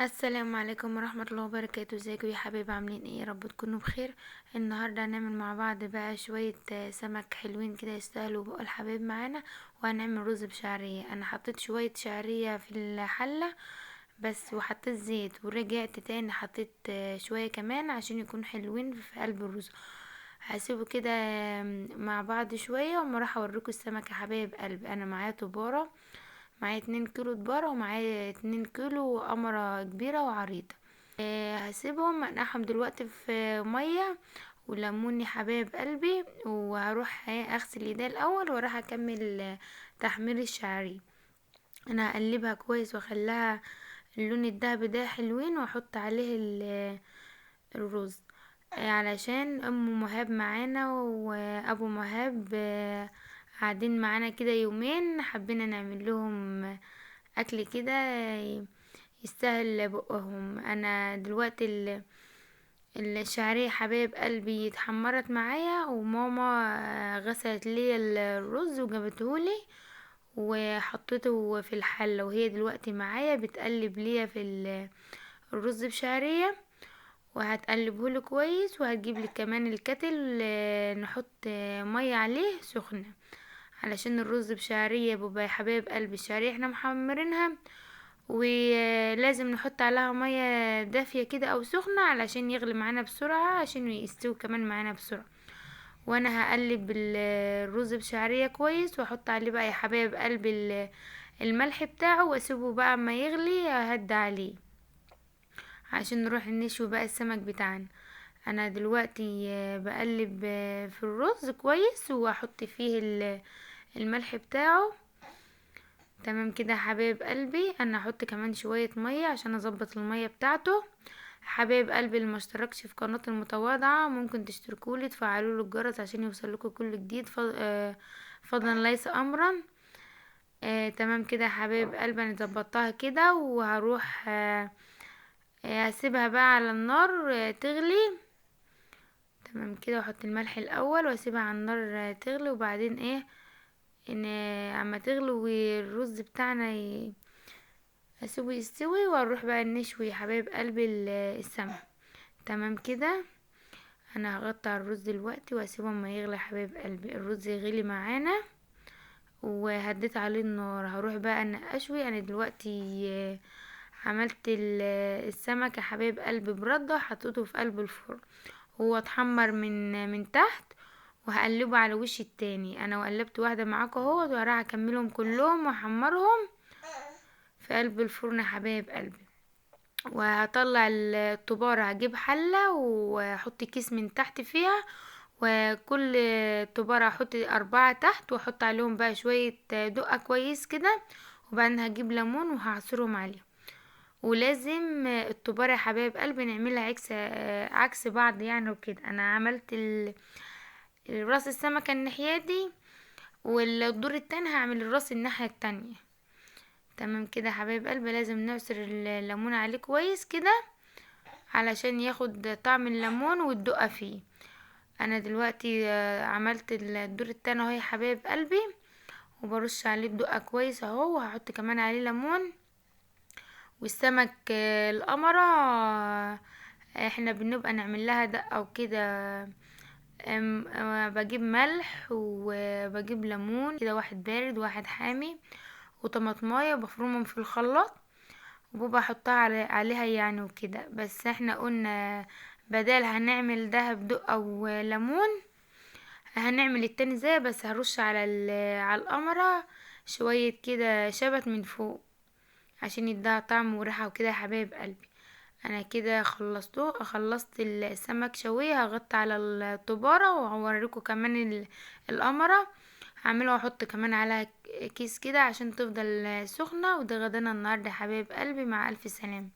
السلام عليكم ورحمة الله وبركاته. ازيكم يا حبايب؟ عاملين ايه؟ يا رب تكونوا بخير. النهاردة هنعمل مع بعض بقى شوية سمك حلوين كده يستاهلوا بقى الحبايب معانا. وهنعمل رز بشعرية. انا حطيت شوية شعرية في الحلة بس، وحطيت زيت ورجعت تاني حطيت شوية كمان عشان يكونوا حلوين في قلب الرز. هسيبه كده مع بعض شوية وما راح اوريكم السمك يا حبايب قلبي. انا معايا طبارة، معايا 2 كيلو دبارة، ومعايا 2 كيلو قمرة كبيرة وعريضة. هسيبهم انقعهم دلوقتي في مية وليمون يا حبايب قلبي، وهروح اغسل ايدي الاول واروح اكمل تحمير الشعرية. انا هقلبها كويس واخليها اللون الدهبي ده حلوين، واحط عليه الرز. علشان ام مهاب معانا وابو مهاب قاعدين معانا كده يومين، حبينا نعمل لهم اكل كده يستاهل بقهم. انا دلوقتي الشعرية حبايب قلبي اتحمرت معايا، وماما غسلت لي الرز وجابتهولي وحطيته في الحلة، وهي دلوقتي معايا بتقلب ليا في الرز بشعرية، وهتقلبهولي كويس، وهتجيب لي كمان الكتل نحط مية عليه سخنة، علشان الرز بشعرية بيبقى يا حبايب قلبي الشعرية احنا محمرينها، ولازم نحط عليها مية دافية كده او سخنة علشان يغلي معانا بسرعة، عشان يستوي كمان معانا بسرعة. وانا هقلب الرز بشعرية كويس، واحط عليه بقى يا حبايب قلبي الملح بتاعه، واسيبه بقى اما يغلي اهدى عليه عشان نروح نشوي بقى السمك بتاعنا. انا دلوقتي بقلب في الرز كويس، واحط فيه الملح بتاعه. تمام كده يا حبايب قلبي. انا هحط كمان شوية مية عشان اظبط المية بتاعته. حبايب قلبي اللي ما اشتركش في قناة المتواضعة ممكن تشتركولي، تفعلوا له الجرس عشان يوصلكوا كل جديد، فضلا ليس امرا. تمام كده يا حبايب قلبي. انا ظبطتها كده، وهروح هسيبها بقى على النار تغلي. تمام كده، واحط الملح الاول واسيبها على النار تغلي، وبعدين ايه ان اما تغلي والرز بتاعنا اسيبه يستوي، واروح بقى نشوي يا حبايب قلبي السمك. تمام كده. انا هغطي على الرز دلوقتي واسيبه ما يغلي يا حبايب قلبي. الرز يغلي معانا وهديت عليه النار، هروح بقى انا اشوي. انا دلوقتي عملت السمك يا حبايب قلبي برده، حطيته في قلب الفرن، هو اتحمر من تحت، وهقلبه على وش التاني. انا وقلبت واحده معاكم اهوت، وهروح اكملهم كلهم واحمرهم في قلب الفرن يا حبايب قلبي. وهطلع الطبارة، هجيب حلة واحط كيس من تحت فيها، وكل طبارة احط 4 تحت، واحط عليهم بقى شوية دقة كويس كده، وبعدين هجيب ليمون وهعصرهم عليهم. ولازم الطبارة يا حبايب قلبي نعملها عكس بعض يعني وكده. انا عملت راس السمكة الناحية دي، والدور التاني هعمل الراس الناحية التانية. تمام كده يا حبايب قلبي. لازم نعصر الليمون عليه كويس كده علشان ياخد طعم الليمون والدقة فيه. انا دلوقتي عملت الدور التاني اهو يا حبايب قلبي، وبرش عليه الدقة كويس اهو، وهحط كمان عليه ليمون. والسمك القمرة احنا بنبقى نعمل لها دقة وكده. بجيب ملح وبجيب ليمون كده، واحد بارد واحد حامي، وطماطمايه بفرمهم في الخلاط، وبابا احطها عليها يعني وكده. بس احنا قلنا بدال هنعمل ده بدقة وليمون، هنعمل التاني زي بس هرش على القمرة شوية كده شبت من فوق عشان يديها طعم وريحة وكده يا حبايب قلبي. انا كده خلصت السمك شوية، هغطي على الطبارة وهوريكم كمان القمرة هعمله، واحط كمان عليها كيس كده عشان تفضل سخنة. وده غدانا النهاردة يا حبايب قلبي، مع الف سلامة.